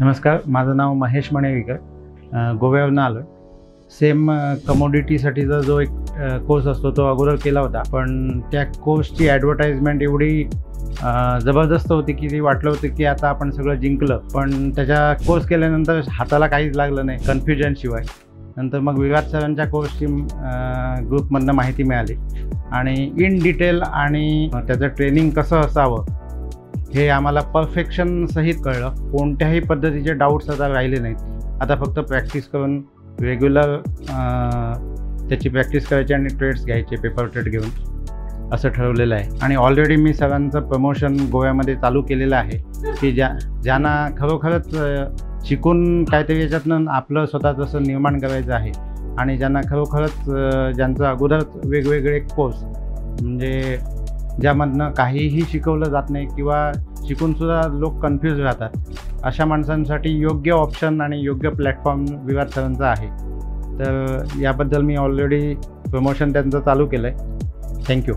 नमस्कार, माझं नाव महेश मणेविकर, गोव्यावरून आलो आहे. सेम कमोडिटीसाठीचा जो एक कोर्स असतो तो अगोदर केला होता, पण त्या कोर्सची ॲडव्हर्टाइजमेंट एवढी जबरदस्त होती की ती वाटलं होतं की आता आपण सगळं जिंकलं. पण त्याच्या कोर्स केल्यानंतर हाताला काहीच लागलं नाही, कन्फ्युजनशिवाय. नंतर मग विराट सरांच्या कोर्सची ग्रुपमधनं माहिती मिळाली आणि इन डिटेल आणि त्याचं ट्रेनिंग कसं असावं हे आम्हाला परफेक्शन सहित कळलं. कोणत्याही पद्धतीचे डाऊट्स आता राहिले नाहीत. आता फक्त प्रॅक्टिस करून रेग्युलर त्याची प्रॅक्टिस करायची आणि ट्रेड्स घ्यायचे, पेपर ट्रेड घेऊन असं ठरवलेलं आहे. आणि ऑलरेडी मी सरांचं प्रमोशन गोव्यामध्ये चालू केलेलं आहे की ज्यांना खरोखरच शिकून काहीतरी याच्यातनं आपलं स्वतःचं असं निर्माण करायचं आहे आणि ज्यांना खरोखरच ज्यांचं अगोदरच वेगवेगळे कोर्स म्हणजे ज्यामधनं काहीही शिकवलं जात नाही किंवा शिकूनसुद्धा लोक कन्फ्यूज राहतात, अशा माणसांसाठी योग्य ऑप्शन आणि योग्य प्लॅटफॉर्म विराट सरांचा आहे. तर याबद्दल मी ऑलरेडी प्रमोशन त्यांचं चालू केलं आहे. थँक्यू.